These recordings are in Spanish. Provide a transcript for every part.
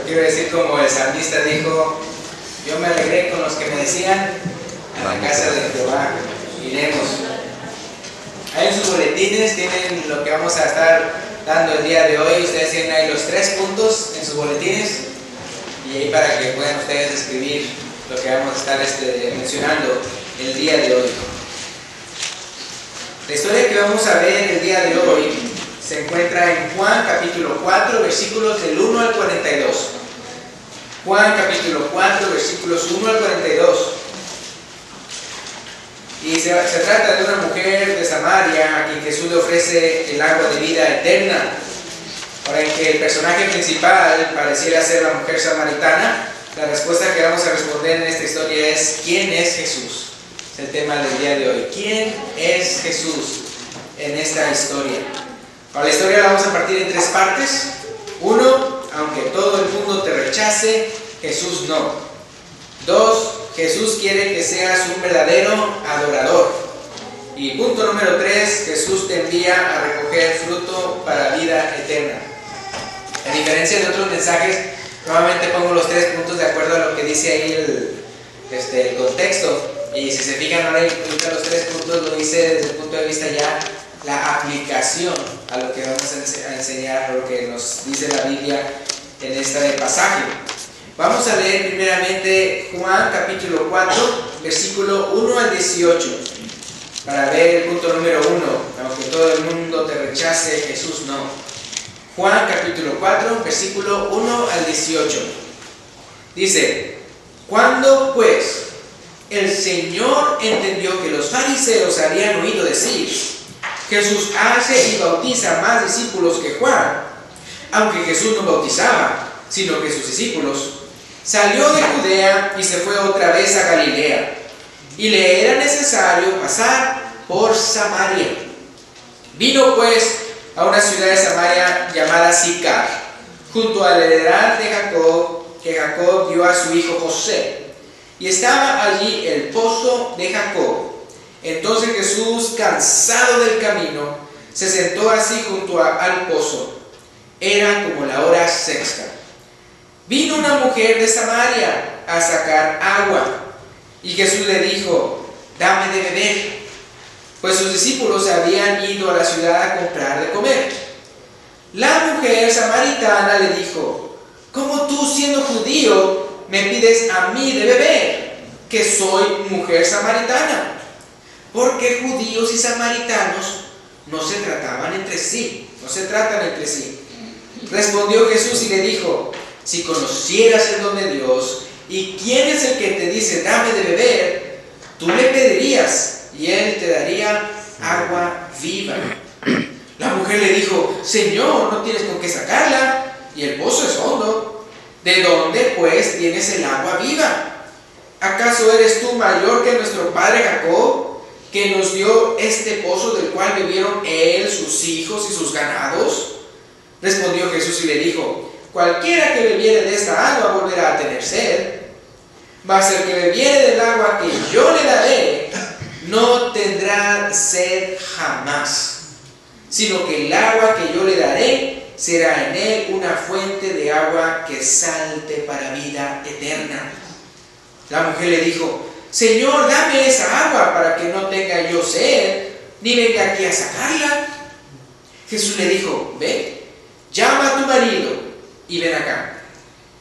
quiero decir como el salmista dijo, yo me alegré con los que me decían, a la casa de Jehová iremos. Ahí en sus boletines tienen lo que vamos a estar dando el día de hoy. Ustedes tienen ahí los 3 puntos en sus boletines y ahí para que puedan ustedes escribir lo que vamos a estar mencionando el día de hoy. La historia que vamos a ver el día de hoy se encuentra en Juan capítulo 4 versículos del 1 al 42. Juan capítulo 4 versículos 1 al 42. Y se trata de una mujer de Samaria a quien Jesús le ofrece el agua de vida eterna. Ahora, en que el personaje principal pareciera ser la mujer samaritana, la respuesta que vamos a responder en esta historia es ¿quién es Jesús? Es el tema del día de hoy. ¿Quién es Jesús en esta historia? Ahora, la historia la vamos a partir en 3 partes. 1, aunque todo el mundo te rechace, Jesús no. 2, Jesús quiere que seas un verdadero adorador. Y punto número 3, Jesús te envía a recoger fruto para vida eterna. A diferencia de otros mensajes, nuevamente pongo los 3 puntos de acuerdo a lo que dice ahí el contexto. Y si se fijan ahora, los 3 puntos lo hice desde el punto de vista ya la aplicación a lo que vamos a enseñar, a lo que nos dice la Biblia en este pasaje. Vamos a leer primeramente Juan capítulo 4, versículo 1 al 18, para ver el punto número 1, aunque todo el mundo te rechace, Jesús no. Juan capítulo 4, versículo 1 al 18. Dice, cuando pues el Señor entendió que los fariseos habían oído decir, Jesús hace y bautiza más discípulos que Juan, aunque Jesús no bautizaba, sino que sus discípulos, salió de Judea y se fue otra vez a Galilea, y le era necesario pasar por Samaria. Vino pues a una ciudad de Samaria llamada Sicar, junto al heredad de Jacob, que Jacob dio a su hijo José, y estaba allí el pozo de Jacob. Entonces Jesús, cansado del camino, se sentó así junto al pozo. Era como la hora sexta. Vino una mujer de Samaria a sacar agua, y Jesús le dijo, dame de beber, pues sus discípulos habían ido a la ciudad a comprar de comer. La mujer samaritana le dijo, ¿cómo tú, siendo judío, me pides a mí de beber, que soy mujer samaritana? Porque judíos y samaritanos no se trataban entre sí, no se tratan entre sí. Respondió Jesús y le dijo, si conocieras el don de Dios y quién es el que te dice dame de beber, tú le pedirías y él te daría agua viva. La mujer le dijo, Señor, no tienes con qué sacarla y el pozo es hondo. ¿De dónde pues tienes el agua viva? ¿Acaso eres tú mayor que nuestro padre Jacob, que nos dio este pozo del cual bebieron él, sus hijos y sus ganados? Respondió Jesús y le dijo, cualquiera que bebiere de esta agua volverá a tener sed, mas el que bebiere del agua que yo le daré no tendrá sed jamás, sino que el agua que yo le daré será en él una fuente de agua que salte para vida eterna. La mujer le dijo, Señor, dame esa agua para que no tenga yo sed, ni venga aquí a sacarla. Jesús le dijo, ve, llama a tu marido y ven acá.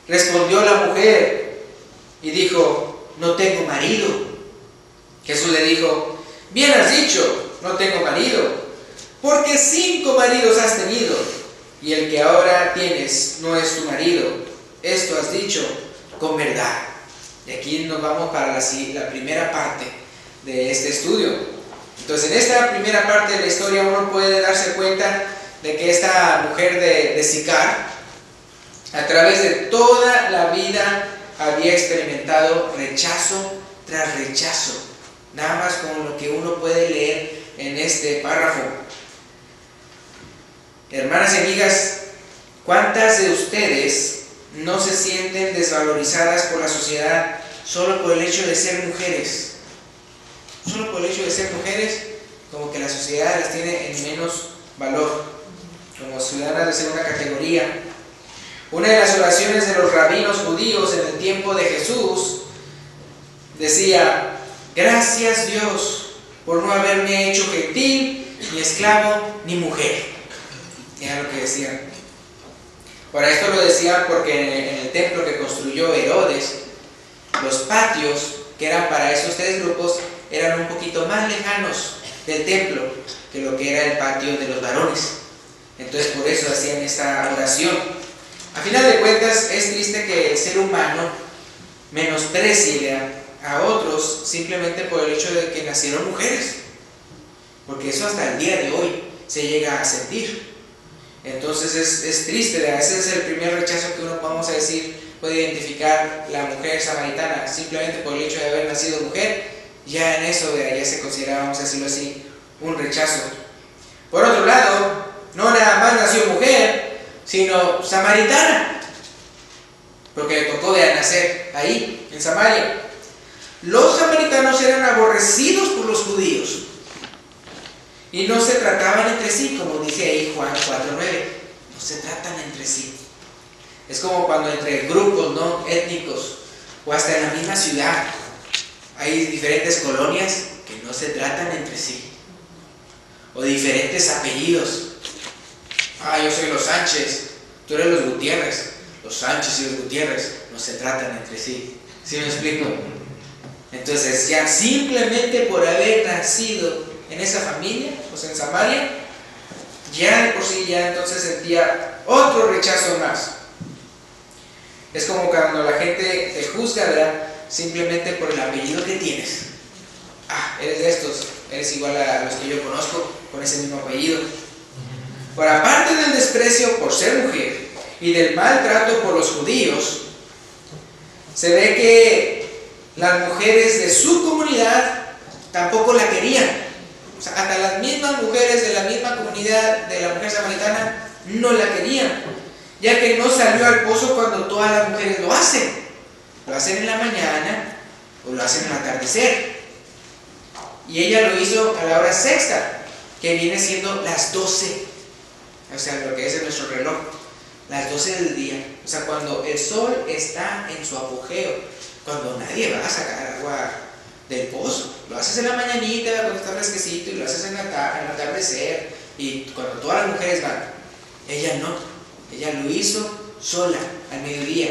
Respondió la mujer y dijo, no tengo marido. Jesús le dijo, bien has dicho, no tengo marido, porque 5 maridos has tenido, y el que ahora tienes no es tu marido. Esto has dicho con verdad. Y aquí nos vamos para la primera parte de este estudio. Entonces, en esta primera parte de la historia uno puede darse cuenta de que esta mujer de Sicar, a través de toda la vida, había experimentado rechazo tras rechazo, nada más con lo que uno puede leer en este párrafo. Hermanas y amigas, ¿cuántas de ustedes no se sienten desvalorizadas por la sociedad solo por el hecho de ser mujeres? Solo por el hecho de ser mujeres, como que la sociedad las tiene en menos valor, como ciudadanas de segunda categoría. Una de las oraciones de los rabinos judíos en el tiempo de Jesús decía: gracias Dios por no haberme hecho gentil, ni esclavo, ni mujer. Era lo que decían. Ahora, esto lo decían porque en el templo que construyó Herodes, los patios que eran para esos tres grupos eran un poquito más lejanos del templo que lo que era el patio de los varones. Entonces por eso hacían esta oración. A final de cuentas, es triste que el ser humano menosprecie a otros simplemente por el hecho de que nacieron mujeres, porque eso hasta el día de hoy se llega a sentir. Entonces es triste, ese es el primer rechazo que uno, vamos a decir, puede identificar la mujer samaritana, simplemente por el hecho de haber nacido mujer. Ya en eso ya se considera, vamos a decirlo así, un rechazo. Por otro lado, no nada más nació mujer, sino samaritana, porque le tocó de nacer ahí, en Samaria. Los samaritanos eran aborrecidos por los judíos y no se trataban entre sí, como dice ahí Juan 4:9, no se tratan entre sí. Es como cuando entre grupos, ¿no?, étnicos, o hasta en la misma ciudad hay diferentes colonias que no se tratan entre sí, o diferentes apellidos. Yo soy los Sánchez, tú eres los Gutiérrez. Los Sánchez y los Gutiérrez no se tratan entre sí. ¿Sí me explico? Entonces, ya simplemente por haber nacido en esa familia, pues en Samaria, ya de por sí ya entonces sentía otro rechazo más. Es como cuando la gente te juzga, ¿verdad?, simplemente por el apellido que tienes. Eres de estos, eres igual a los que yo conozco, con ese mismo apellido. Por aparte del desprecio por ser mujer y del maltrato por los judíos, se ve que las mujeres de su comunidad tampoco la querían. O sea, hasta las mismas mujeres de la misma comunidad de la mujer samaritana no la querían, ya que no salió al pozo cuando todas las mujeres lo hacen. Lo hacen en la mañana o lo hacen al atardecer. Y ella lo hizo a la hora sexta, que viene siendo las 12. O sea, lo que es en nuestro reloj, las 12 del día. O sea, cuando el sol está en su apogeo, cuando nadie va a sacar agua del pozo. Lo haces en la mañanita, cuando está fresquecito, y lo haces en el atardecer, y cuando todas las mujeres van. Ella no, ella lo hizo sola, al mediodía,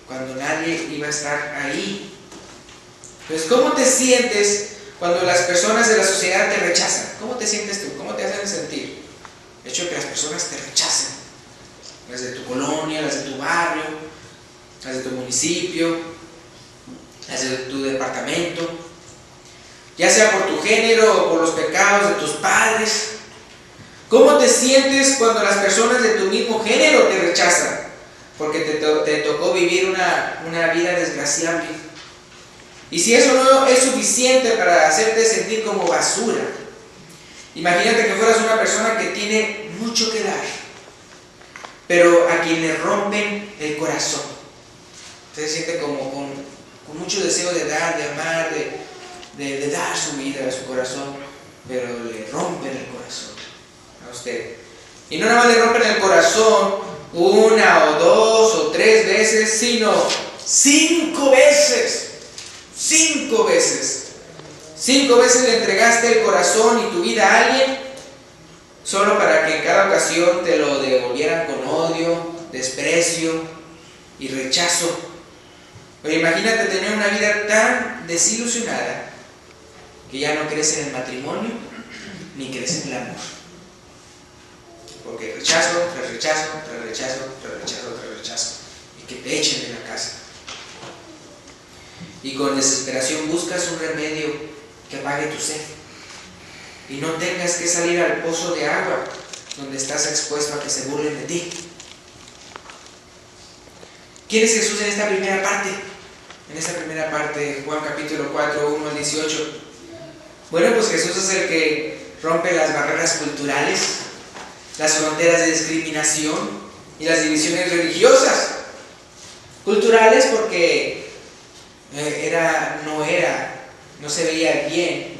cuando nadie iba a estar ahí. Entonces, ¿cómo te sientes cuando las personas de la sociedad te rechazan? ¿Cómo te sientes tú? ¿Cómo te hacen sentir? El hecho de que las personas te rechacen, las de tu colonia, las de tu barrio, las de tu municipio, las de tu departamento, ya sea por tu género o por los pecados de tus padres. ¿Cómo te sientes cuando las personas de tu mismo género te rechazan? Porque te tocó vivir una vida desgraciable. Y si eso no es suficiente para hacerte sentir como basura, imagínate que fueras una persona que tiene mucho que dar, pero a quien le rompen el corazón. Usted se siente como con mucho deseo de dar, de amar, de dar su vida, su corazón, pero le rompen el corazón a usted. Y no nada más le rompen el corazón una o dos o tres veces, sino 5 veces. 5 veces. 5 veces le entregaste el corazón y tu vida a alguien solo para que en cada ocasión te lo devolvieran con odio, desprecio y rechazo. Pero imagínate tener una vida tan desilusionada que ya no crees en el matrimonio ni crees en el amor. Porque rechazo, tras rechazo, tras rechazo, tras rechazo, tras rechazo. Y que te echen de la casa. Y con desesperación buscas un remedio que apague tu sed y no tengas que salir al pozo de agua donde estás expuesto a que se burlen de ti. ¿Quién es Jesús en esta primera parte? En esta primera parte, Juan capítulo 4, 1 al 18. Bueno, pues Jesús es el que rompe las barreras culturales, las fronteras de discriminación y las divisiones religiosas. Culturales porque no se veía bien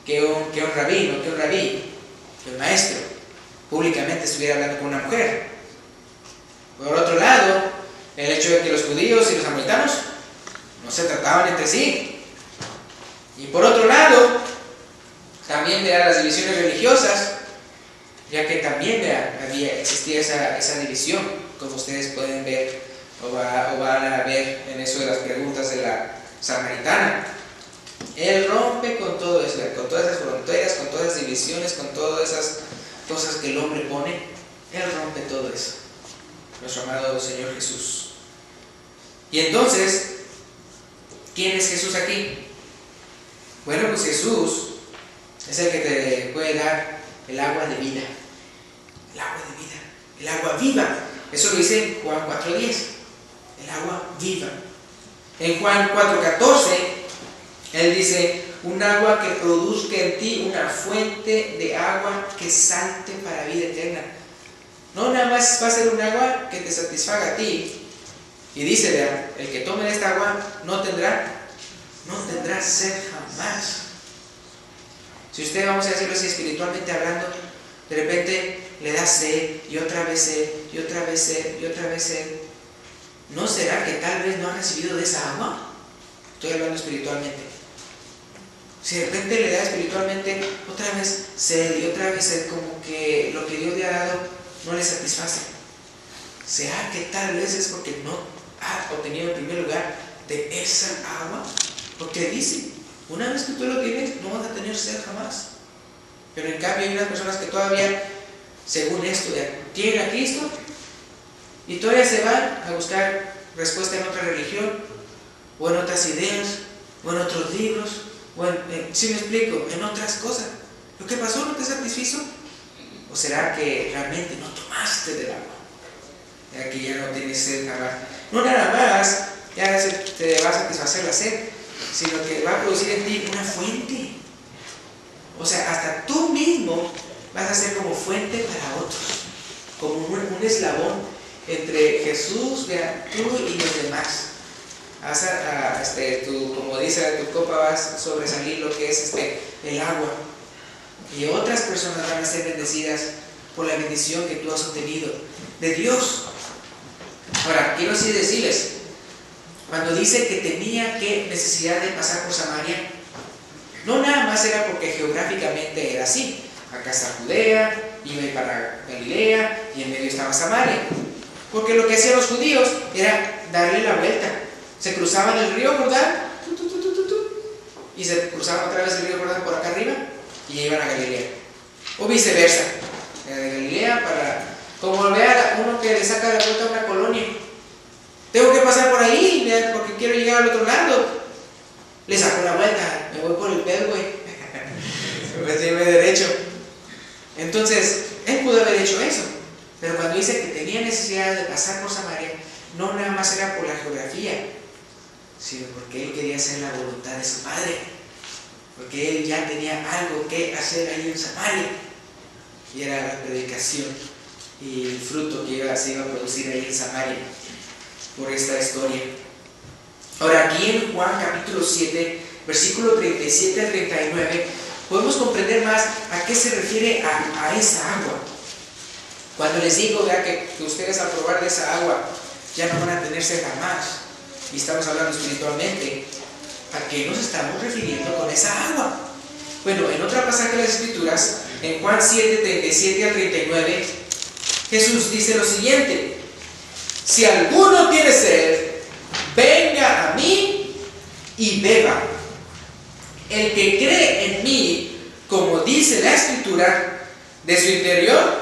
que un rabino, que un maestro, públicamente estuviera hablando con una mujer. Por otro lado, El hecho de que los judíos y los samaritanos no se trataban entre sí. Y por otro lado, también vean las divisiones religiosas, ya que también existía esa división, como ustedes pueden ver o van a ver en eso de las preguntas de la samaritana. Él rompe con todo eso, con todas esas fronteras, con todas esas divisiones, con todas esas cosas que el hombre pone. Él rompe todo eso, nuestro amado Señor Jesús. Y entonces, ¿quién es Jesús aquí? Bueno, pues Jesús es el que te puede dar el agua de vida. El agua de vida, el agua viva. Eso lo dice en Juan 4:10. El agua viva. En Juan 4:14, Él dice: un agua que produzca en ti una fuente de agua que salte para vida eterna. No nada más va a ser un agua que te satisfaga a ti. Y dice, vean, el que tome de esta agua no tendrá sed jamás. Si usted, vamos a decirlo así, espiritualmente hablando, de repente le da sed, y otra vez sed, y otra vez sed, y otra vez sed, ¿no será que tal vez no ha recibido de esa agua? Estoy hablando espiritualmente. Si de repente le da espiritualmente otra vez sed, y otra vez sed, como que lo que Dios le ha dado no le satisface, ¿será que tal vez es porque no ha obtenido en primer lugar de esa agua? Porque dice, una vez que tú lo tienes, no vas a tener sed jamás. Pero en cambio hay unas personas que todavía, según esto, tienen a Cristo y todavía se van a buscar respuesta en otra religión, o en otras ideas, o en otros libros, o ¿sí me explico? En otras cosas. ¿Lo que pasó no te satisfizo? ¿O será que realmente no tomaste del agua? Ya que ya no tienes sed jamás. No nada más ya te va a satisfacer la sed, sino que va a producir en ti una fuente. O sea, hasta tú mismo vas a ser como fuente para otros, como un eslabón entre Jesús, tú y los demás. Como dice, tu copa va a sobresalir lo que es el agua. Y otras personas van a ser bendecidas por la bendición que tú has obtenido de Dios. Ahora, quiero así decirles, cuando dice que tenía necesidad de pasar por Samaria, no nada más era porque geográficamente era así. Acá está Judea, iba para Galilea y en medio estaba Samaria. Porque lo que hacían los judíos era darle la vuelta. Se cruzaban el río Jordán y se cruzaban otra vez el río Jordán por acá arriba y iban a Galilea. O viceversa, de Galilea como vea uno que le saca la vuelta a una colonia. Tengo que pasar por ahí porque quiero llegar al otro lado. Le saco la vuelta, me voy por el Pedway, me lleve derecho. Entonces, él pudo haber hecho eso, pero cuando dice que tenía necesidad de pasar por Samaria, no nada más era por la geografía, sino porque él quería hacer la voluntad de su Padre, porque él ya tenía algo que hacer ahí en Samaria, y era la predicación y el fruto que se iba a producir ahí en Samaria por esta historia. Ahora, aquí en Juan capítulo 7, versículo 37 al 39, podemos comprender más a qué se refiere a esa agua. Cuando les digo que ustedes al probar de esa agua ya no van a tener sed jamás, y estamos hablando espiritualmente, ¿a qué nos estamos refiriendo con esa agua? Bueno, en otra pasaje de las Escrituras, en Juan 7, 37 al 39, Jesús dice lo siguiente: si alguno tiene sed, venga a mí y beba. El que cree en mí, como dice la Escritura, de su interior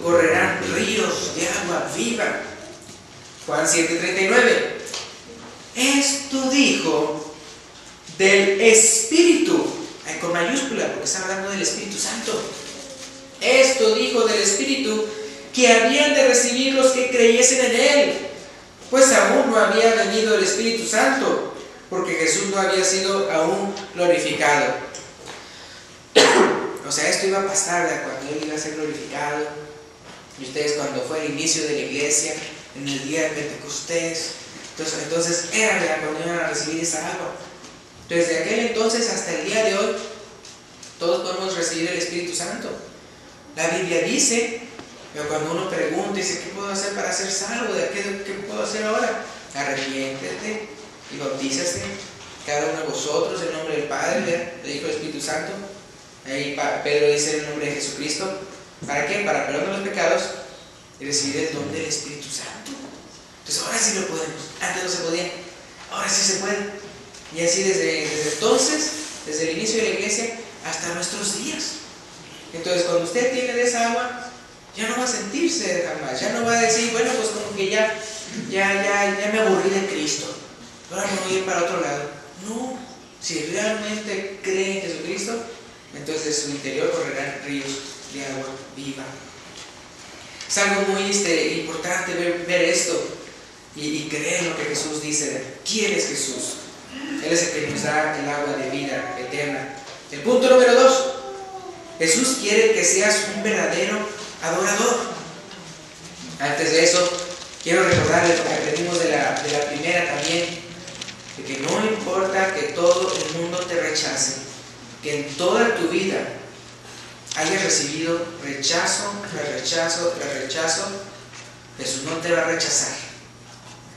correrán ríos de agua viva. Juan 7:39. Esto dijo del Espíritu, con mayúscula, porque está hablando del Espíritu Santo. Esto dijo del Espíritu que habían de recibir los que creyesen en Él, pues aún no había venido el Espíritu Santo, porque Jesús no había sido aún glorificado. O sea, esto iba a pasar cuando Él iba a ser glorificado. Y ustedes, cuando fue el inicio de la iglesia, en el día de Pentecostés, entonces era cuando iban a recibir esa agua. Desde aquel entonces hasta el día de hoy, todos podemos recibir el Espíritu Santo. La Biblia dice Pero cuando uno pregunta y dice, ¿qué puedo hacer para ser salvo? ¿Qué puedo hacer ahora? Arrepiéntete y bautízate, cada uno de vosotros, en el nombre del Padre, del Hijo y del Espíritu Santo. Ahí Pedro dice en el nombre de Jesucristo. ¿Para qué? Para perdón de los pecados y recibir el don del Espíritu Santo. Entonces ahora sí lo podemos. Antes no se podía, ahora sí se puede. Y así desde entonces, desde el inicio de la iglesia hasta nuestros días. Entonces cuando usted tiene de esa agua, ya no va a sentirse jamás, ya no va a decir, bueno, pues como que ya me aburrí de Cristo, ahora me voy a ir para otro lado. No, si realmente cree en Jesucristo, entonces de su interior correrán ríos de agua viva. Es algo muy importante ver esto y creer en lo que Jesús dice. ¿Quién es Jesús? Él es el que nos da el agua de vida eterna. El punto número 2. Jesús quiere que seas un verdadero adorador. Antes de eso, quiero recordarles lo que aprendimos de la primera también, de que no importa que todo el mundo te rechace, que en toda tu vida hayas recibido rechazo tras rechazo tras rechazo, Jesús no te va a rechazar.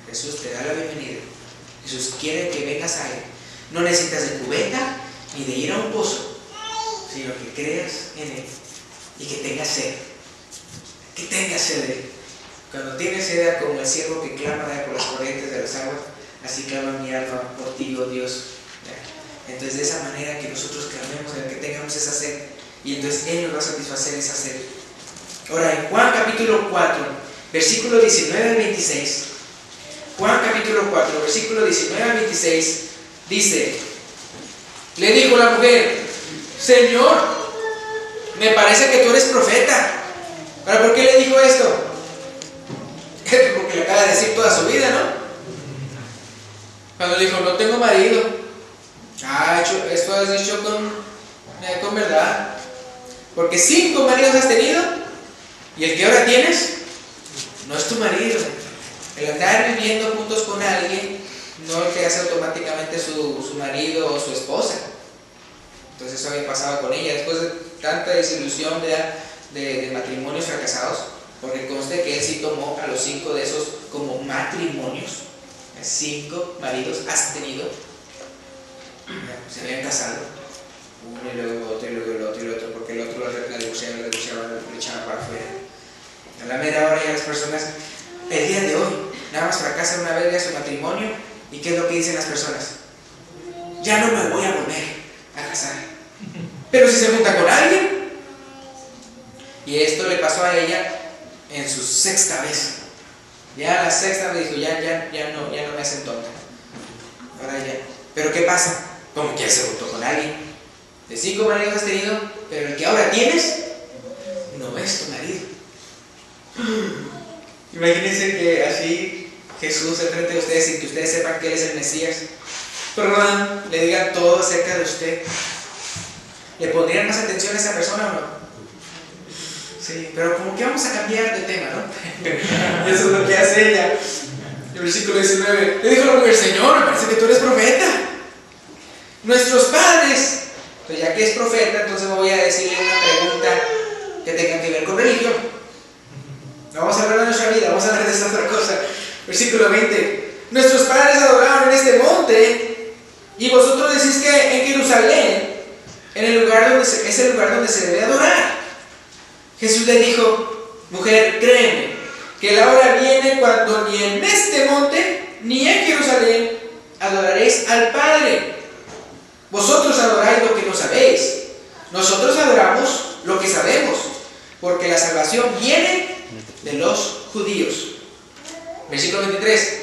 Jesús te da la bienvenida. Jesús quiere que vengas a Él. No necesitas de cubeta ni de ir a un pozo, sino que creas en Él y que tengas sed. Que tengas sed de Él. Cuando tienes sed, como el siervo que clama por las corrientes de las aguas, así clama mi alma por ti, oh Dios. Entonces de esa manera que nosotros clamemos, que tengamos esa sed, y entonces Él nos va a satisfacer esa sed. Ahora en Juan capítulo 4, versículo 19 al 26, Juan capítulo 4, versículo 19 al 26, dice, le dijo la mujer, Señor, me parece que tú eres profeta. ¿Pero por qué le dijo esto? Porque le acaba de decir toda su vida, ¿no? Cuando dijo, no tengo marido. Esto has dicho con verdad. Porque 5 maridos has tenido y el que ahora tienes no es tu marido. El andar viviendo juntos con alguien no te hace automáticamente su marido o su esposa. Entonces eso había pasado con ella. Después de tanta desilusión de matrimonios fracasados, porque conste que él sí tomó a los 5 de esos como matrimonios. 5 maridos has tenido. Se habían casado, uno y luego otro y luego el otro y el otro, porque el otro la divorciaba, lo echaban para afuera. A la mera hora ya las personas, el día de hoy, nada más fracasan una vez ya su matrimonio. ¿Y qué es lo que dicen las personas? Ya no me voy a volver a casar. Pero si se junta con alguien. Y esto le pasó a ella en su 6ª vez. Ya la 6ª me dijo, ya no me hacen tonta. Ahora ya. Pero ¿qué pasa? Como que ya se juntó con alguien. De 5 maridos has tenido, pero el que ahora tienes no es tu marido. Imagínense que así Jesús enfrente de ustedes, sin que ustedes sepan que Él es el Mesías, pero le digan todo acerca de usted. ¿Le pondrían más atención a esa persona o no? Sí, pero como que vamos a cambiar de tema, ¿no? Eso es lo que hace ella. El versículo 19, le dijo la mujer, Señor, me parece que tú eres profeta. Nuestros padres, pues ya que es profeta, entonces voy a decirle una pregunta que tenga que ver con religión. No vamos a hablar de nuestra vida, vamos a hablar de esta otra cosa. Versículo 20, nuestros padres adoraron en este monte y vosotros decís que en Jerusalén es el lugar donde se debe adorar. Jesús le dijo, mujer, créeme que la hora viene cuando ni en este monte ni en Jerusalén adoraréis al Padre. Vosotros adoráis lo que no sabéis, nosotros adoramos lo que sabemos, porque la salvación viene de los judíos. Versículo 23,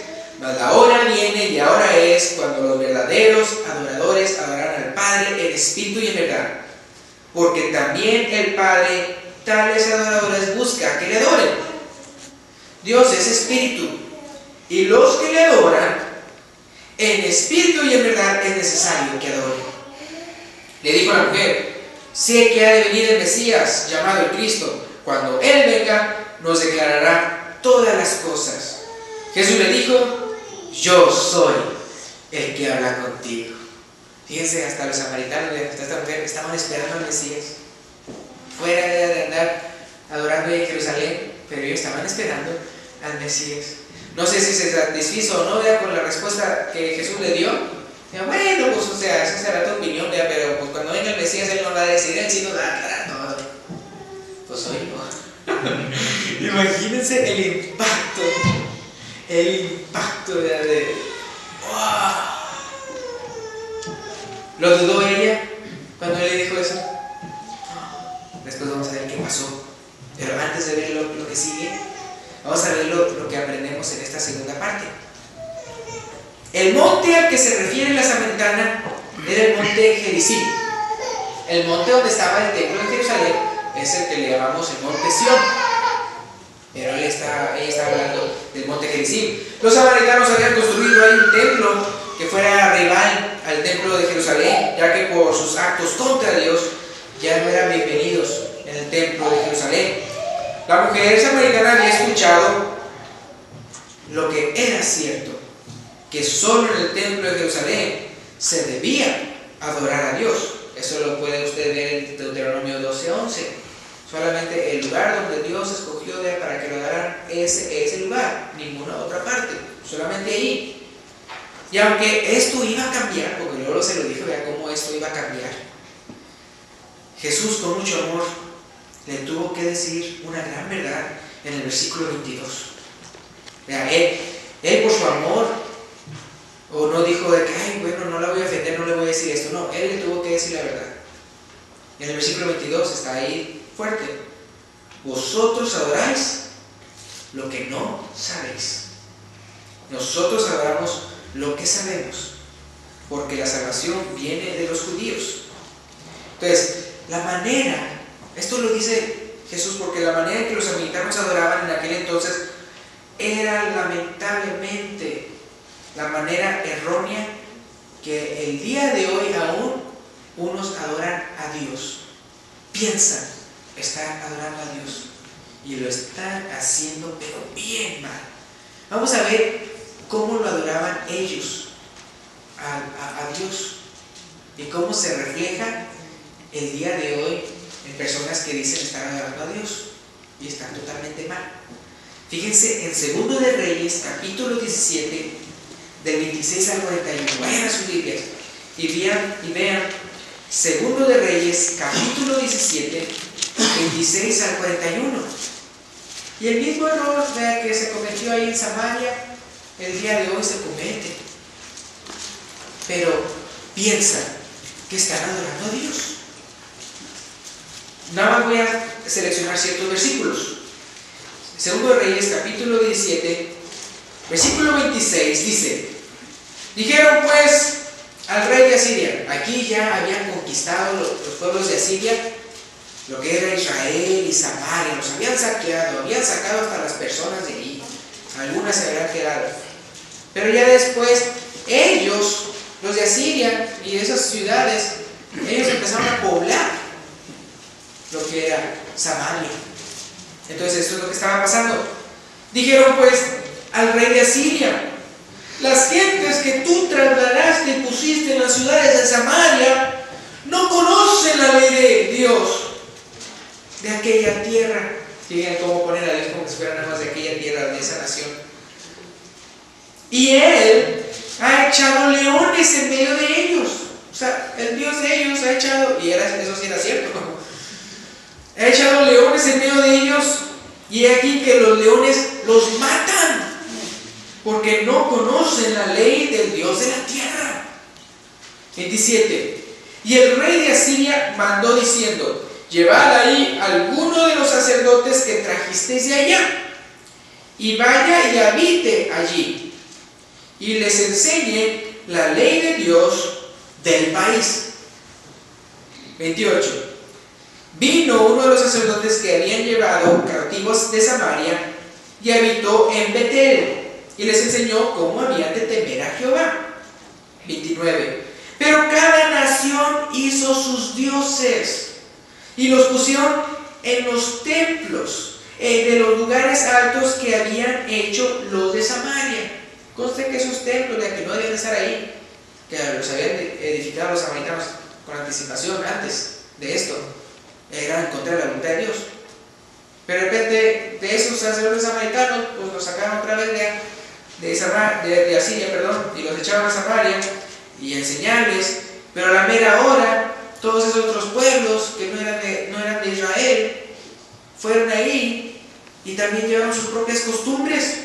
mas la hora viene y ahora es cuando los verdaderos adoradores adorarán al Padre en espíritu y en verdad, porque también el Padre tales adoradores busca que le adoren. Dios es espíritu, y los que le adoran en espíritu y en verdad es necesario que adoren. Le dijo a la mujer, sé que ha de venir el Mesías, llamado el Cristo. Cuando Él venga, nos declarará todas las cosas. Jesús le dijo, yo soy el que habla contigo. Fíjense, hasta los samaritanos, hasta esta mujer, estaban esperando al Mesías. Fuera de andar adorando en Jerusalén, pero ellos estaban esperando al Mesías. No sé si se satisfizo o no, vea, con la respuesta que Jesús le dio. Ya, bueno, pues, o sea, esa será tu opinión, vea, pero pues cuando venga el Mesías, Él no va a decir, Él sí nos va a aclarar todo. Pues soy yo. Imagínense el impacto de ¡wow! ¿Lo dudó ella cuando le dijo eso? Después vamos a ver qué pasó. Pero antes de ver lo que sigue, vamos a ver lo que aprendemos en esta segunda parte. El monte al que se refiere la samaritana era el monte Gerizim. El monte donde estaba el templo de Jerusalén es el que le llamamos el monte Sión. Pero ella está hablando del monte Gerizim. Los samaritanos habían construido ahí un templo que fuera rival al templo de Jerusalén, ya que por sus actos contra Dios ya no eran bienvenidos en el templo de Jerusalén. La mujer samaritana había escuchado lo que era cierto, que solo en el templo de Jerusalén se debía adorar a Dios. Eso lo puede usted ver en Deuteronomio 12:11. Solamente el lugar donde Dios escogió para que lo adoraran, ese lugar, ninguna otra parte, solamente ahí. Y aunque esto iba a cambiar, porque luego se lo dijo, vea cómo esto iba a cambiar, Jesús con mucho amor le tuvo que decir una gran verdad en el versículo 22. Vea, él por su amor, o no dijo de que, ay, bueno, no la voy a ofender, no le voy a decir esto, no, Él le tuvo que decir la verdad. En el versículo 22 está ahí fuerte: vosotros adoráis lo que no sabéis. Nosotros adoramos lo que sabemos, porque la salvación viene de los judíos. Entonces, la manera, esto lo dice Jesús, porque la manera en que los samaritanos adoraban en aquel entonces era lamentablemente la manera errónea que el día de hoy aún unos adoran a Dios. Piensan estar adorando a Dios y lo están haciendo, pero bien mal. Vamos a ver cómo lo adoraban ellos a Dios y cómo se refleja el día de hoy en personas que dicen estar adorando a Dios y están totalmente mal. Fíjense en 2 de Reyes, capítulo 17, del 26 al 41. Vayan a sus Biblias y vean 2 de Reyes, capítulo 17, 26 al 41. Y el mismo error, vea, que se cometió ahí en Samaria, el día de hoy se comete. Pero piensan que están adorando a Dios. Nada más voy a seleccionar ciertos versículos. 2 de Reyes, capítulo 17, versículo 26, dice: dijeron pues al rey de Asiria. Aquí ya habían conquistado los pueblos de Asiria, lo que era Israel y Samaria, los habían saqueado, habían sacado hasta las personas de allí, algunas se habían quedado. Pero ya después ellos, los de Asiria y de esas ciudades, ellos empezaron a poblar lo que era Samaria. Entonces esto es lo que estaba pasando. Dijeron pues al rey de Asiria: las gentes que tú trasladaste y pusiste en las ciudades de Samaria no conocen la ley de Dios de aquella tierra. Fíjense cómo poner a Dios como que si fuera nada más de aquella tierra, de esa nación. Y Él ha echado leones en medio de ellos. O sea, el Dios de ellos ha echado, y eso sí era cierto, ha echado leones en medio de ellos, y he aquí que los leones los matan, porque no conocen la ley del Dios de la tierra. 27. Y el rey de Asiria mandó diciendo: llevad ahí alguno de los sacerdotes que trajisteis de allá, y vaya y habite allí, y les enseñe la ley de Dios del país. 28. Vino uno de los sacerdotes que habían llevado cautivos de Samaria y habitó en Betel, y les enseñó cómo habían de temer a Jehová. 29. Pero cada nación hizo sus dioses y los pusieron en los templos de los lugares altos que habían hecho los de Samaria. Conste que esos templos, ya que no debían estar ahí, que los habían edificado los samaritanos con anticipación antes de esto, eran en contra de la voluntad de Dios. Pero de repente de esos sacerdotes samaritanos, pues los sacaron otra vez de Asiria, perdón, y los echaron a Samaria y a enseñarles. Pero a la mera hora, todos esos otros pueblos que no eran de Israel, fueron ahí y también llevaron sus propias costumbres.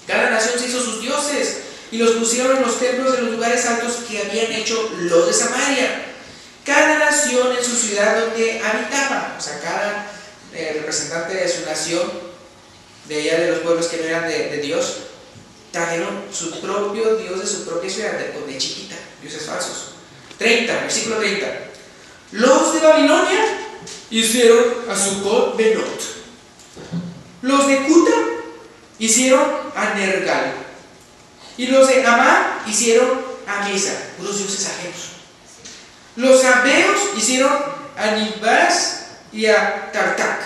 Cada nación se hizo sus dioses y los pusieron en los templos de los lugares altos que habían hecho los de Samaria. Cada nación en su ciudad donde habitaba, o sea, cada representante de su nación, de allá de los pueblos que no eran de Dios, trajeron su propio Dios de su propia ciudad, de chiquita, dioses falsos. 30, versículo 30. Los de Babilonia hicieron a Sucot Benot. Los de Cuta hicieron a Nergal. Y los de Amá hicieron a Mesa, unos dioses ajenos. Los abeos hicieron a Nibas y a Tartak.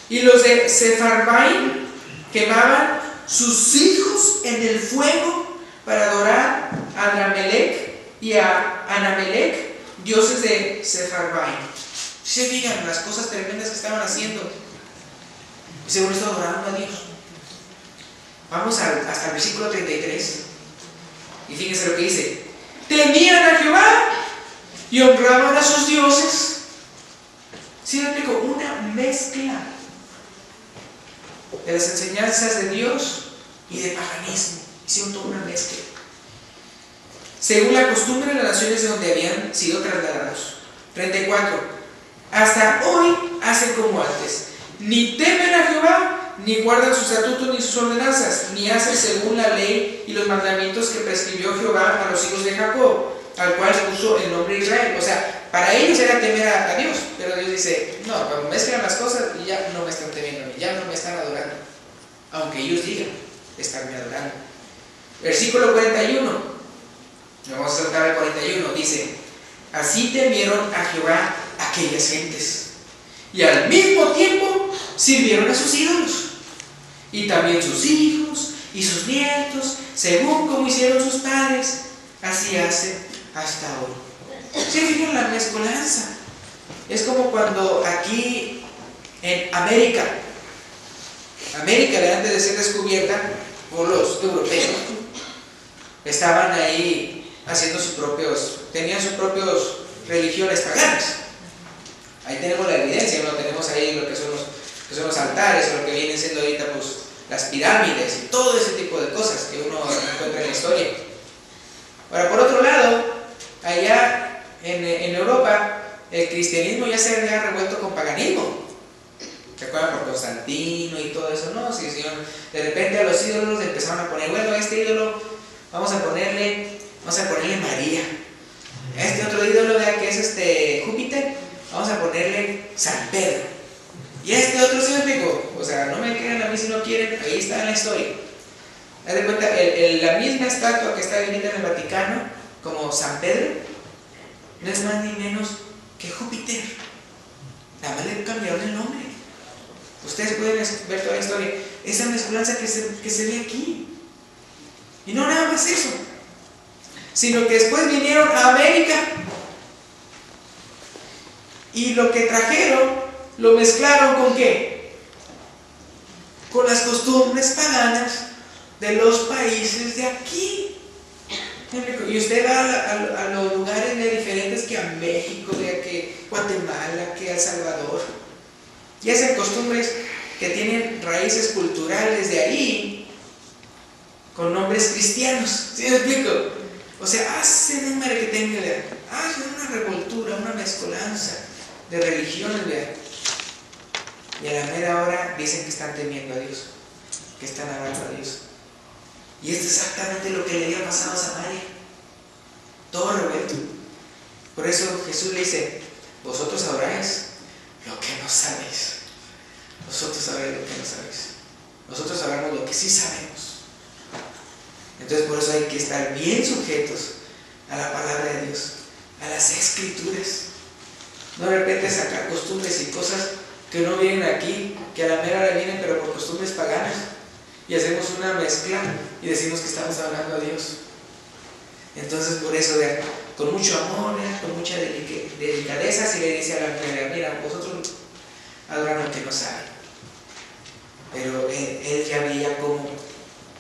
Y los de Sefarbaim quemaban sus hijos en el fuego para adorar a Adramelech y a Anamelech, dioses de Sefarbaim. Se fijan las cosas tremendas que estaban haciendo. Y según esto adoraron a Dios. Vamos hasta el versículo 33. Y fíjense lo que dice: temían a Jehová y honraban a sus dioses. ¿Sí me explico? Una mezcla de las enseñanzas de Dios y de paganismo. Hicieron toda una mezcla, según la costumbre de las naciones de donde habían sido trasladados. 34. Hasta hoy hacen como antes. Ni temen a Jehová, ni guardan sus estatutos ni sus ordenanzas, ni hacen según la ley y los mandamientos que prescribió Jehová a los hijos de Jacob, al cual puso el nombre de Israel. O sea, para ellos era temer a Dios, pero Dios dice: no, cuando mezclan las cosas ya no me están temiendo a mí, ya no me están adorando, aunque ellos digan estarme adorando. Versículo 41, vamos a saltar al 41, dice: así temieron a Jehová aquellas gentes, y al mismo tiempo sirvieron a sus ídolos, y también sus hijos y sus nietos, según como hicieron sus padres, así hacen hasta hoy. ¿Se fijan la mezcolanza? Es como cuando aquí en América, antes de ser descubierta por los europeos, estaban ahí haciendo tenían sus propias religiones paganas. Ahí tenemos la evidencia, ¿no? Tenemos ahí lo que son los altares, o lo que vienen siendo ahorita pues las pirámides y todo ese tipo de cosas que uno encuentra en la historia. Ahora, por otro lado, allá en Europa, el cristianismo ya se había revuelto con paganismo. ¿Se acuerdan? Por Constantino y todo eso, ¿no? Sí, de repente a los ídolos empezaron a poner, bueno, a este ídolo vamos a ponerle María. A este otro ídolo, que es Júpiter, vamos a ponerle San Pedro. Y a este otro, ¿sí me explico? O sea, no me crean a mí si no quieren, ahí está en la historia. Haz de cuenta, la misma estatua que está vinita en el Vaticano, como San Pedro, no es más ni menos que Júpiter. Nada más le cambiaron el nombre. Ustedes pueden ver toda la historia. Esa mezcolanza que se ve aquí. Y no nada más eso, sino que después vinieron a América y lo que trajeron lo mezclaron ¿con qué? Con las costumbres paganas de los países de aquí. Y usted va a los lugares diferentes, que a México, que Guatemala, que a El Salvador, y hacen costumbres que tienen raíces culturales de ahí, con nombres cristianos. ¿Sí me explico? O sea, hacen un merequetengue, hacen una revoltura, una mezcolanza de religiones, ¿verdad? Y a la mera hora dicen que están temiendo a Dios, que están adorando a Dios. Y esto es exactamente lo que le había pasado a Samaria. Todo revuelto. Por eso Jesús le dice: vosotros adoráis lo que no sabéis. Vosotros sabéis lo que no sabéis. Nosotros sabemos lo que sí sabemos. Entonces por eso hay que estar bien sujetos a la palabra de Dios, a las escrituras. No de repente sacar costumbres y cosas que no vienen aquí, que a la mera hora vienen pero por costumbres paganas, y hacemos una mezcla y decimos que estamos hablando a Dios. Entonces por eso, con mucho amor, con mucha delicadeza, se le dice a la mujer: mira, vosotros adoran lo que no saben. Pero él ya veía cómo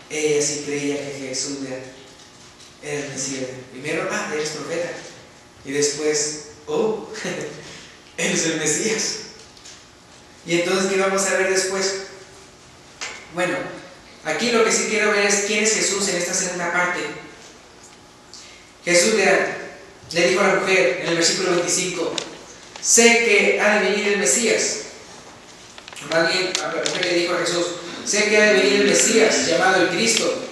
ella sí creía que Jesús era el Mesías. Primero, eres profeta. Y después, él es el Mesías. Y entonces, ¿qué vamos a ver después? Bueno, aquí lo que sí quiero ver es quién es Jesús en esta segunda parte. Jesús le dijo a la mujer en el versículo 25: sé que ha de venir el Mesías. Más bien, la mujer le dijo a Jesús: sé que ha de venir el Mesías, llamado el Cristo.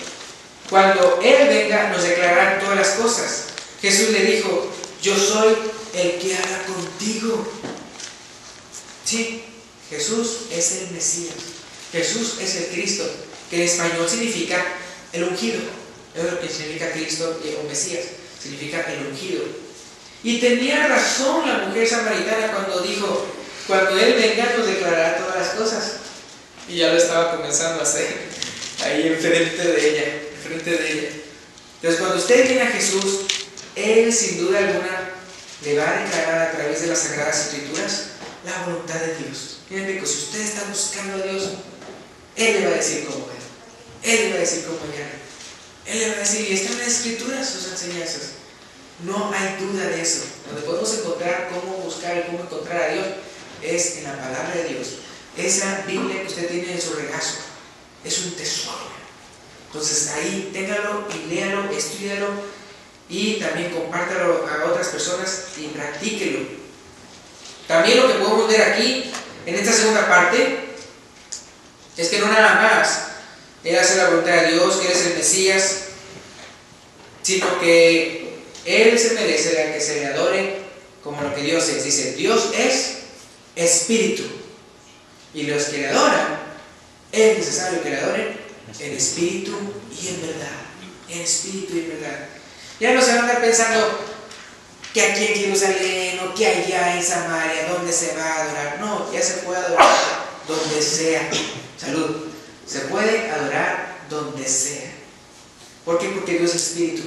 Cuando Él venga, nos declarará todas las cosas. Jesús le dijo: yo soy el que habla contigo. Sí, Jesús es el Mesías. Jesús es el Cristo, que en español significa el ungido. Es lo que significa Cristo o Mesías, significa el ungido. Y tenía razón la mujer samaritana cuando dijo: cuando Él venga nos declarará todas las cosas. Y ya lo estaba comenzando a hacer ahí enfrente de ella. Entonces, cuando usted viene a Jesús, Él sin duda alguna le va a declarar a través de las Sagradas Escrituras la voluntad de Dios. Miren, si usted está buscando a Dios, Él le va a decir cómo es. Él le va a decir cómo llegar. Él le va a decir, y están en las Escrituras sus enseñanzas. No hay duda de eso. Donde podemos encontrar cómo buscar y cómo encontrar a Dios es en la palabra de Dios. Esa Biblia que usted tiene en su regazo es un tesoro. Entonces ahí téngalo y léalo, estúdialo y también compártalo a otras personas y practíquelo. También lo que podemos ver aquí en esta segunda parte es que no nada más Él hace la voluntad de Dios, que Él es el Mesías, sino que Él se merece de que se le adore como lo que Dios es. Dice: Dios es espíritu, y los que le adoran es necesario que le adoren en espíritu y en verdad. En espíritu y en verdad. Ya no se van a andar pensando que aquí en Jerusalén o que allá en Samaria, ¿dónde se va a adorar? No, ya se puede adorar donde sea. Salud. Se puede adorar donde sea. ¿Por qué? Porque Dios es espíritu.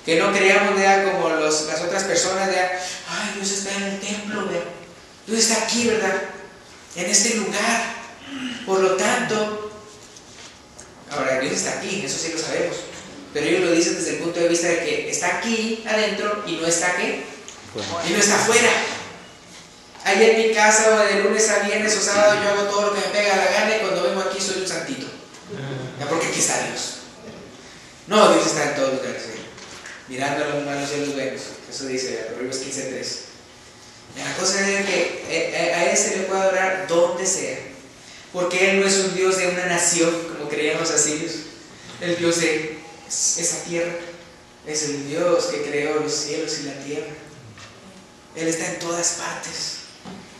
Que no creamos como las otras personas ay, Dios está en el templo, ¿verdad? Dios está aquí, ¿verdad? En este lugar. Por lo tanto, ahora Dios está aquí, eso sí lo sabemos. Pero ellos lo dicen desde el punto de vista de que está aquí adentro y no está ¿qué? Y no está afuera. Ahí en mi casa, o de lunes a viernes o sábado, yo hago todo lo que me pega la gana y cuando vengo aquí soy un santito. ¿Ya? Porque aquí está Dios. No, Dios está en todos lugares, mirando a los malos y a los buenos. Eso dice Proverbios 15:3. La cosa es que a Él se le puede adorar donde sea. Porque Él no es un Dios de una nación, como creían los asirios. El Dios de esa tierra. Es el Dios que creó los cielos y la tierra. Él está en todas partes.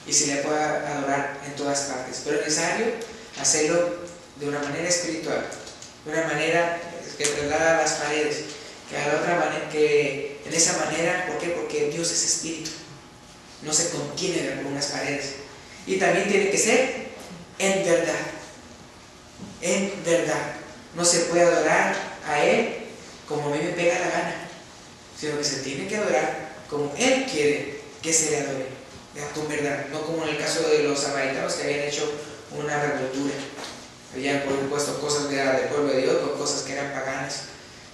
Y se le puede adorar en todas partes. Pero es necesario hacerlo de una manera espiritual. De una manera que traslada a las paredes. Que a la otra manera, que en esa manera, ¿por qué? Porque Dios es espíritu. No se contiene en algunas paredes. Y también tiene que ser en verdad. En verdad. No se puede adorar a Él como a mí me pega la gana, sino que se tiene que adorar como Él quiere que se le adore, con verdad. No como en el caso de los samaritanos, que habían hecho una revoltura. Habían puesto cosas del pueblo de Dios con cosas que eran paganas,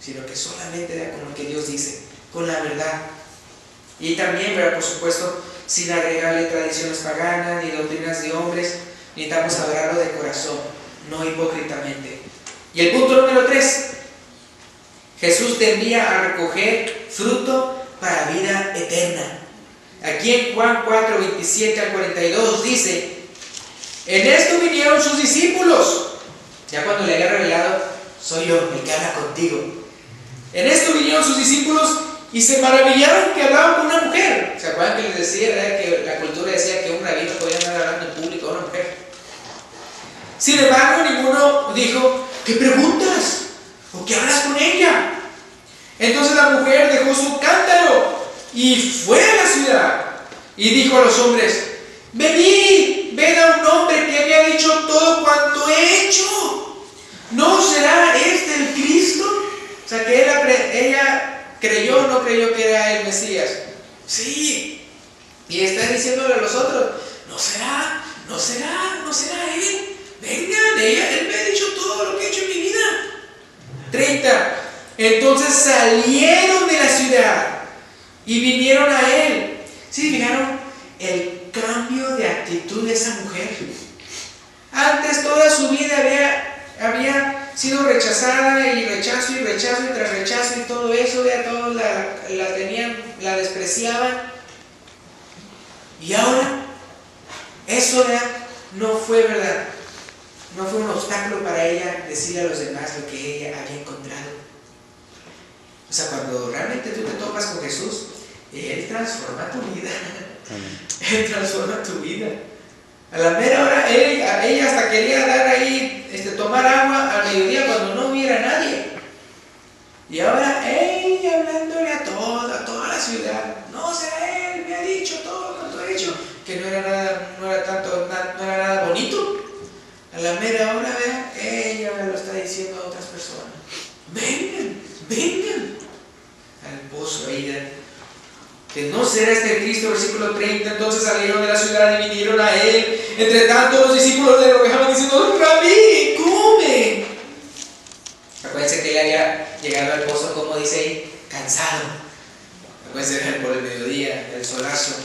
sino que solamente era con lo que Dios dice, con la verdad. Y también, ¿verdad? Por supuesto, sin agregarle tradiciones paganas ni doctrinas de hombres. Necesitamos adorarlo de corazón, no hipócritamente. Y el punto número 3: Jesús te envía a recoger fruto para vida eterna. Aquí en Juan 4, 27 al 42 dice: en esto vinieron sus discípulos. Ya cuando le había revelado: soy yo el que habla contigo. En esto vinieron sus discípulos y se maravillaron que hablaban con una mujer. ¿Se acuerdan que les decía, verdad, que la cultura decía que un rabino podía andar hablando en público a una mujer? Sin embargo, ninguno dijo: ¿qué preguntas? ¿O qué hablas con ella? Entonces la mujer dejó su cántaro y fue a la ciudad y dijo a los hombres: venid, ved a un hombre que me ha dicho todo cuanto he hecho. ¿No será este el Cristo? O sea, que ella creyó o no creyó que era el Mesías. Sí. Y está diciéndole a los otros: no será él. Vengan, él me ha dicho todo lo que he hecho en mi vida. 30. Entonces salieron de la ciudad y vinieron a él. ¿Sí fijaron el cambio de actitud de esa mujer? Antes toda su vida había sido rechazada y rechazo y rechazo y tras rechazo y todo eso, todos la tenían, la despreciaban. Y ahora eso no fue verdad. No fue un obstáculo para ella decirle a los demás lo que ella había encontrado. O sea, cuando realmente tú te topas con Jesús, Él transforma tu vida. Él transforma tu vida. A la mera hora, ella hasta quería dar ahí, tomar agua al mediodía cuando no hubiera nadie. Y ahora ella hablándole a toda la ciudad. No, será Él, me ha dicho todo cuanto he hecho. Que no era nada bonito. A la mera hora, vean, ella lo está diciendo a otras personas. Vengan al pozo ahí. Que no será este Cristo, versículo 30. Entonces salieron de la ciudad y vinieron a él. Entre tanto los discípulos le rogaban diciendo: Rabí, come. Acuérdense que él había llegado al pozo, como dice ahí, cansado. Acuérdense, por el mediodía, el solazo.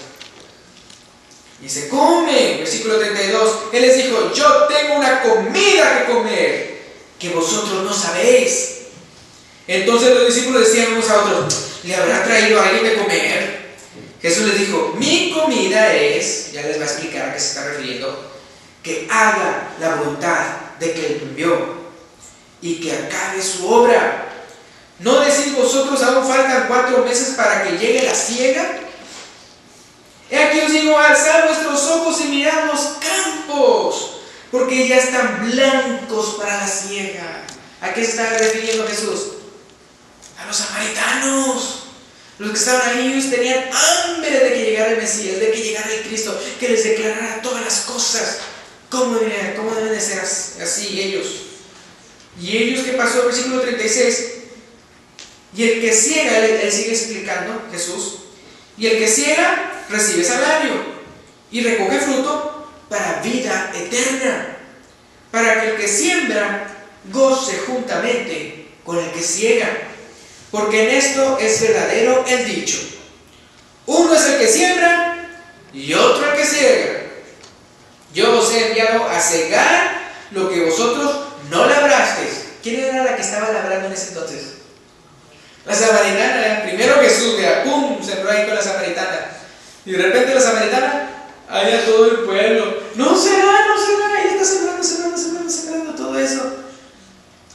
Dice: come. Versículo 32. Él les dijo: yo tengo una comida que comer que vosotros no sabéis. Entonces los discípulos decían unos a otros: ¿le habrá traído a alguien de comer? Jesús les dijo: mi comida es, ya les va a explicar a qué se está refiriendo, que haga la voluntad de que Él envió y que acabe su obra. ¿No decís vosotros aún faltan 4 meses para que llegue la siega? He aquí os digo: alzad vuestros ojos y mirad los campos, porque ya están blancos para la siega. ¿A qué se está refiriendo Jesús? A los samaritanos. Los que estaban ahí, ellos tenían hambre de que llegara el Mesías, de que llegara el Cristo, que les declarara todas las cosas, cómo deben de ser así ellos. Y ellos, ¿qué pasó? Versículo 36. Y el que ciega, él sigue explicando, Jesús, y el que ciega recibe salario y recoge fruto para vida eterna, para que el que siembra goce juntamente con el que ciega. Porque en esto es verdadero el dicho: uno es el que siembra y otro el que ciega. Yo os he enviado a cegar lo que vosotros no labrasteis. ¿Quién era la que estaba labrando en ese entonces? La samaritana. Primero Jesús, ¡pum!, sembró ahí con la samaritana. Y de repente la samaritana, ahí a todo el pueblo: no será, ella está sembrando todo eso.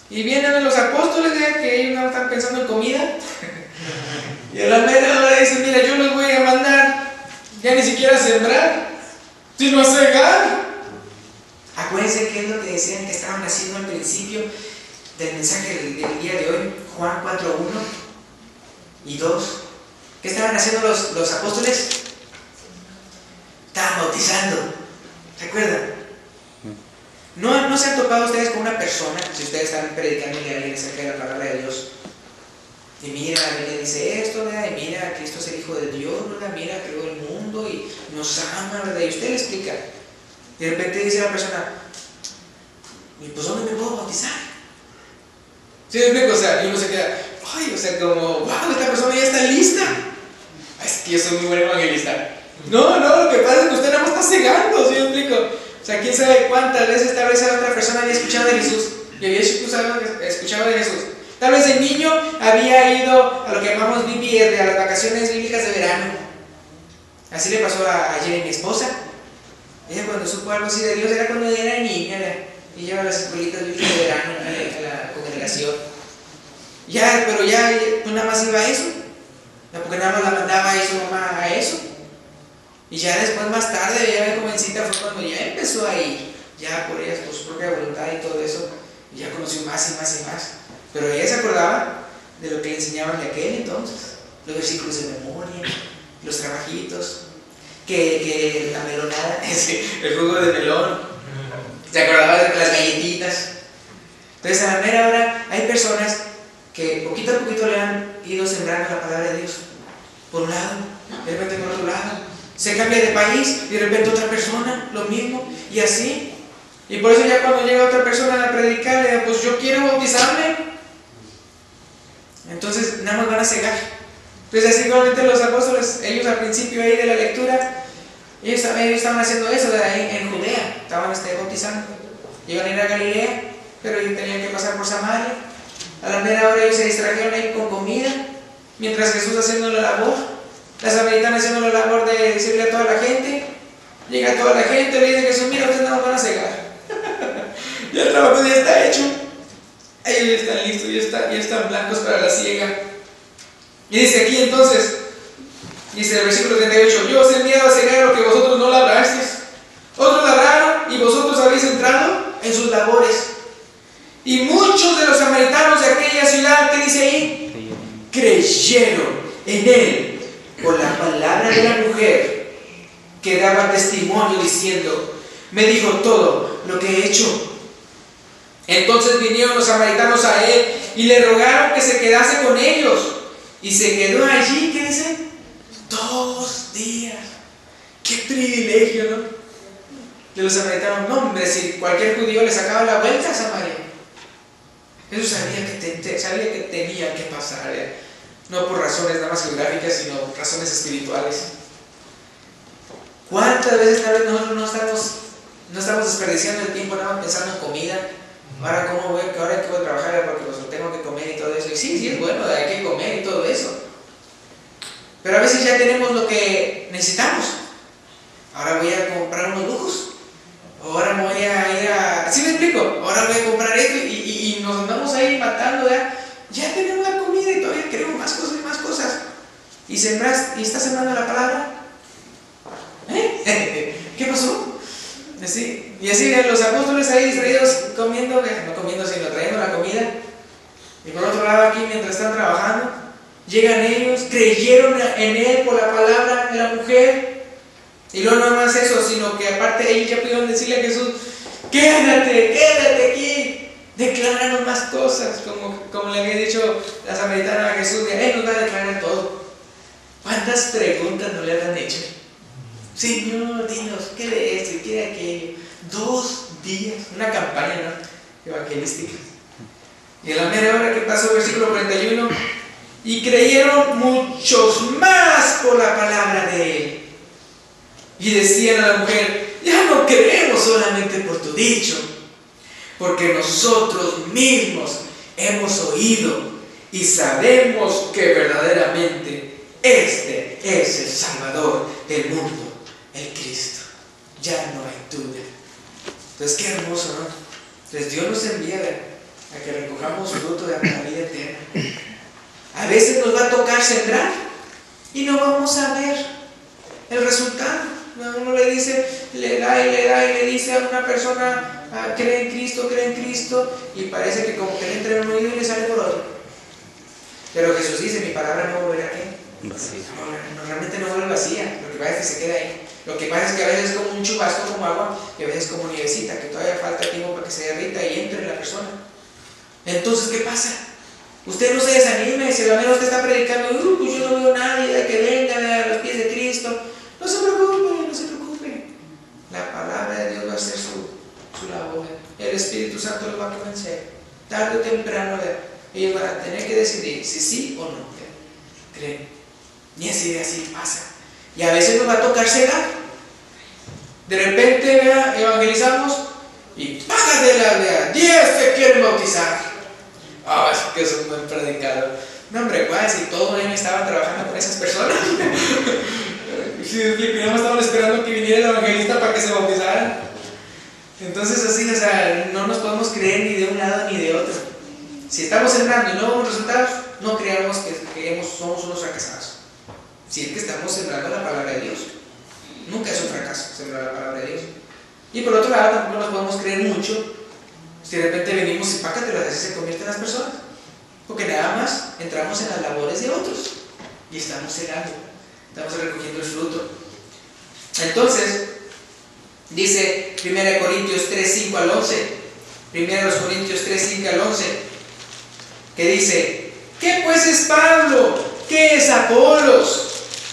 Y vienen los apóstoles, que ellos no están pensando en comida. Y a la mera hora dicen: mira, yo los voy a mandar ya ni siquiera a sembrar, sino a cegar. Acuérdense qué es lo que decían que estaban haciendo al principio del mensaje del día de hoy, Juan 4:1 y 2. ¿Qué estaban haciendo los apóstoles? Estaban bautizando. ¿Se acuerdan? ¿No se han topado ustedes con una persona, si ustedes están predicando a alguien acerca de la palabra de Dios, y mira, la Biblia dice esto, ¿verdad? Y mira, Cristo es el Hijo de Dios, ¿verdad? Mira, creó el mundo y nos ama, ¿verdad? Y usted le explica. Y de repente dice la persona: ¿y pues dónde me puedo bautizar? ¿Sí me explico? O sea, y uno se queda, ay, o sea, como, wow, esta persona ya está lista. Es que yo soy muy buen evangelista. No, lo que pasa es que usted nada más está cegando, ¿sí me explico? O sea, quién sabe cuántas veces tal vez otra persona había escuchado de Jesús y había escuchado de Jesús. Tal vez el niño había ido a lo que llamamos BBR, a las vacaciones bíblicas de verano. Así le pasó a Jenny, mi esposa. Ella, cuando supo algo así de Dios, era cuando era niña, y lleva las escuelitas bíblicas de verano a la congregación. Pero ya pues nada más iba a eso, porque nada más la mandaba a su mamá a eso. Y ya después, más tarde, ya de jovencita, fue cuando ya empezó a ir, ya por ella, por su propia voluntad y todo eso, y ya conoció más y más y más. Pero ella se acordaba de lo que le enseñaban de aquel entonces, los versículos de memoria, los trabajitos, que la melonada, el jugo de melón, se acordaba de las galletitas. Entonces, a la mera hora, hay personas que poquito a poquito le han ido sembrando la palabra de Dios, por un lado, de repente por otro lado. Se cambia de país y de repente otra persona, lo mismo, y así. Y por eso ya cuando llega otra persona a predicar, le digo, pues yo quiero bautizarme. Entonces nada más van a cegar. Entonces así igualmente los apóstoles, ellos al principio ahí de la lectura, ellos estaban haciendo eso ahí en Judea, estaban bautizando. Iban a ir a Galilea, pero ellos tenían que pasar por Samaria. A la mera hora ellos se distrajeron ahí con comida, mientras Jesús haciendo la labor, la samaritana haciendo la labor de decirle a toda la gente. Llega toda la gente, le dice Jesús, mira, ustedes no van a cegar. Ya el trabajo ya está hecho. Ellos ya están listos, ya están blancos para la siega. Y dice aquí entonces, dice el versículo 38, yo os he enviado a cegar lo que vosotros no labrasteis. Otros labraron y vosotros habéis entrado en sus labores. Y muchos de los samaritanos de aquella ciudad, ¿qué dice ahí? Creyeron en él por la palabra de la mujer que daba testimonio diciendo, me dijo todo lo que he hecho. Entonces vinieron los samaritanos a él y le rogaron que se quedase con ellos. Y se quedó allí, ¿qué dice? 2 días. ¡Qué privilegio!, ¿no? De los samaritanos. No, hombre, si cualquier judío le sacaba la vuelta a Samaria. Eso sabía que tenía que pasar, no por razones nada más geográficas, sino razones espirituales. ¿Cuántas veces tal vez nosotros no estamos desperdiciando el tiempo nada más pensando en comida? Ahora cómo voy, ahora que voy a trabajar porque pues lo tengo que comer y todo eso. Y sí, es bueno, hay que comer y todo eso. Pero a veces ya tenemos lo que necesitamos. Ahora voy a comprar unos lujos. Ahora me voy a ir a... ¿Sí me explico? Ahora voy a comprar esto y nos andamos ahí matando. Ya tenemos la comida y todavía queremos más cosas y más cosas. ¿Y estás sembrando la palabra? ¿Qué pasó? ¿Sí? Y así los apóstoles ahí distraídos comiendo, no comiendo sino trayendo la comida. Y por otro lado aquí mientras están trabajando, llegan ellos, creyeron en él por la palabra de la mujer. Y luego no más eso, sino que aparte ellos ya pudieron decirle a Jesús, quédate aquí, decláranos más cosas, como le había dicho la samaritana a Jesús, él nos va a declarar todo. ¿Cuántas preguntas no le habrán hecho? Señor, dinos, ¿qué de esto y qué de aquello? 2 días, una campaña, ¿no?, evangelística. Y en la mera hora que pasó, versículo 41, y creyeron muchos más por la palabra de él. Y decían a la mujer, ya no creemos solamente por tu dicho, porque nosotros mismos hemos oído y sabemos que verdaderamente este es el Salvador del mundo, el Cristo. Ya no hay duda. Entonces qué hermoso, ¿no? Entonces Dios nos envía a que recojamos fruto de la vida eterna. A veces nos va a tocar sembrar y no vamos a ver el resultado. Uno le dice, le da y le dice a una persona, cree en Cristo, y parece que como que le entra en un oído y le sale por otro. Pero Jesús dice, mi palabra no volverá a qué. No, realmente no vuelve vacía, lo que pasa es que se queda ahí. Lo que pasa es que a veces es como un chubasco, como agua, y a veces como nievecita, que todavía falta tiempo para que se derrita y entre en la persona. Entonces, ¿qué pasa? Usted no se desanime, si a lo menos usted está predicando, pues yo no veo a nadie de que venga a los pies de Cristo. No se preocupe, no se preocupe. La palabra de Dios va a hacer su labor. El Espíritu Santo los va a convencer. Tarde o temprano, ellos van a tener que decidir si sí o no. ¿Creen? Y así pasa. Y a veces nos va a tocar cegar. De repente, evangelizamos y págate la 10 te quieren bautizar. Es que es un buen predicador. No, hombre, si todo el año estaban trabajando con esas personas. Si no estaban esperando que viniera el evangelista para que se bautizaran. Entonces así, no nos podemos creer ni de un lado ni de otro. Si estamos sembrando y no vemos resultados, no creamos que somos unos fracasados. Si es que estamos sembrando la palabra de Dios. Nunca es un fracaso sembrar la palabra de Dios. Y por otro lado, tampoco nos podemos creer mucho si de repente venimos y pácatelas, así se convierten las personas. Porque nada más entramos en las labores de otros y estamos cegando, estamos recogiendo el fruto. Entonces, dice 1 Corintios 3, 5 al 11, 1 Corintios 3, 5 al 11, que dice, ¿qué pues es Pablo? ¿Qué es Apolos?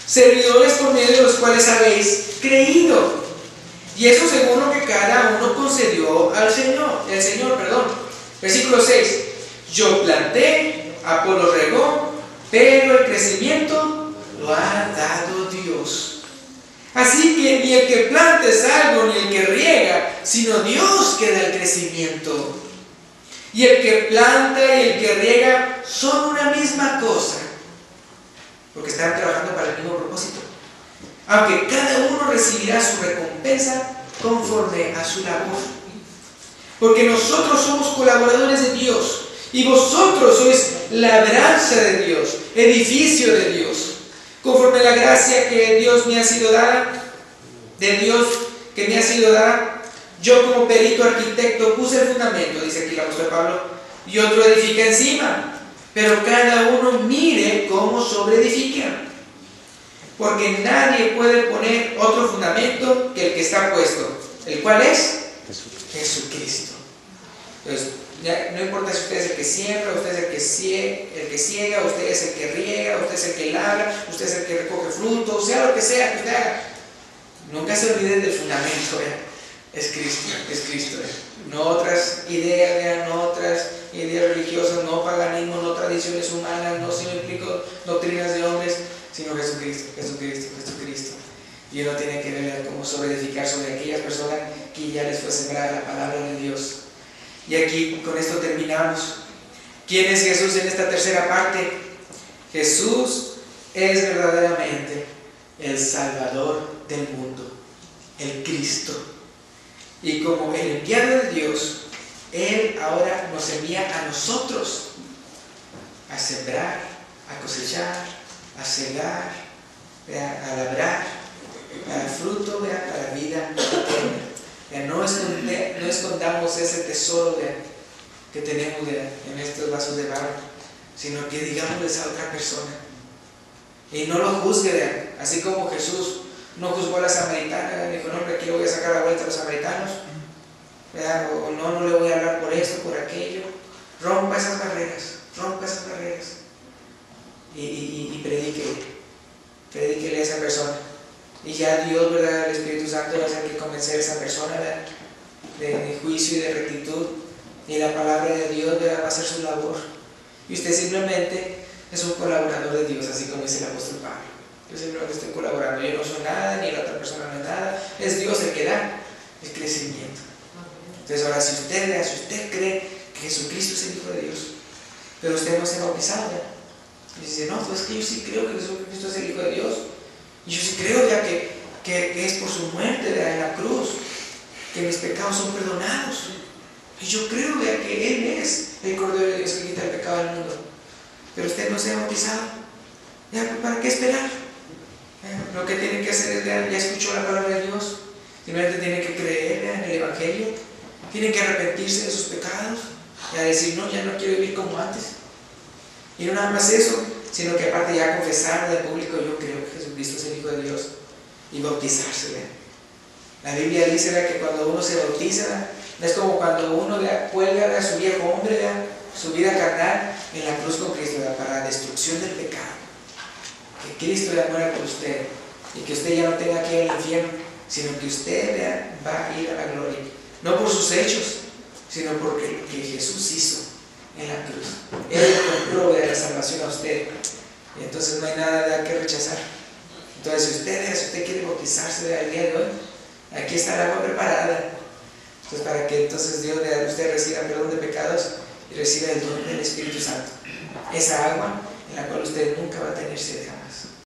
Servidores por medio de los cuales habéis creído, Y eso según lo que cada uno concedió al Señor, el Señor, perdón. Versículo 6. Yo planté, Apolo regó, pero el crecimiento lo ha dado Dios. Así que ni el que planta es algo, ni el que riega, sino Dios que da el crecimiento. Y el que planta y el que riega son una misma cosa, porque están trabajando para el mismo propósito. Aunque cada uno recibirá su recompensa conforme a su labor. Porque nosotros somos colaboradores de Dios, y vosotros sois labranza de Dios, edificio de Dios, conforme a la gracia que Dios me ha sido dada, de Dios que me ha sido dada. Yo como perito arquitecto puse el fundamento, dice aquí el apóstol Pablo, y otro edifica encima, pero cada uno mire cómo sobreedifica. Porque nadie puede poner otro fundamento que el que está puesto, el cual es Jesucristo. Entonces, ya no importa si usted es el que siembra, usted es el que ciega, usted es el que riega, usted es el que labra, usted es el que recoge frutos, sea lo que sea que usted haga. Nunca se olviden del fundamento, es Cristo, es Cristo. No otras ideas, no otras ideas religiosas, no paganismo, no tradiciones humanas, no sino implico doctrinas de hombres, sino Jesucristo, Jesucristo, Jesucristo. Y uno tiene que ver cómo sobreedificar sobre aquellas personas que ya les fue sembrada la palabra de Dios. Y aquí con esto terminamos. ¿Quién es Jesús en esta tercera parte? Jesús es verdaderamente el Salvador del mundo, el Cristo. Y como el enviado de Dios, Él ahora nos envía a nosotros a sembrar, a cosechar, a cegar, a labrar, a dar fruto para la vida eterna. No escondamos ese tesoro que tenemos en estos vasos de barro, sino que digámosles a otra persona. Y no lo juzgue, así como Jesús no juzgó a la samaritana, dijo, no, aquí le voy a sacar la vuelta a los samaritanos, o no le voy a hablar por esto, por aquello. Rompa esas barreras y predíquele a esa persona. Y ya Dios, ¿verdad? El Espíritu Santo va a hacer que convencer a esa persona de juicio y de rectitud, y la palabra de Dios, ¿verdad?, va a hacer su labor. Y usted simplemente es un colaborador de Dios, así como dice el apóstol Pablo. Yo simplemente estoy colaborando, yo no soy nada, ni la otra persona no es nada, es Dios el que da el crecimiento. Entonces ahora, si usted cree que Jesucristo es el Hijo de Dios, pero usted no se ha bautizado, ¿ya? Y dice, no, pues es que yo sí creo que Jesucristo es el Hijo de Dios, y yo sí creo ya que es por su muerte en la cruz que mis pecados son perdonados, y yo creo ya que Él es el Cordero de Dios que quita el pecado del mundo, pero usted no se ha bautizado, ¿ya? ¿Para qué esperar? Lo que tiene que hacer es, ya escuchó la palabra de Dios, simplemente tiene que creer en el Evangelio, tiene que arrepentirse de sus pecados y a decir, no, ya no quiero vivir como antes. Y no nada más eso, sino que aparte ya confesar de público, yo creo que Jesucristo es el Hijo de Dios, y bautizarse. La Biblia dice que cuando uno se bautiza, no es como cuando uno cuelga a su viejo hombre, su vida carnal en la cruz con Cristo, para la destrucción del pecado. Que Cristo muera por usted y que usted ya no tenga que ir al infierno, sino que usted va a ir a la gloria, no por sus hechos, sino por lo que Jesús hizo en la cruz. Él compró la salvación a usted, y entonces no hay nada que rechazar. Entonces, si usted quiere bautizarse el día de hoy, aquí está el agua preparada. Entonces, para que entonces usted reciba perdón de pecados y reciba el don del Espíritu Santo, esa agua en la cual usted nunca va a tener sed.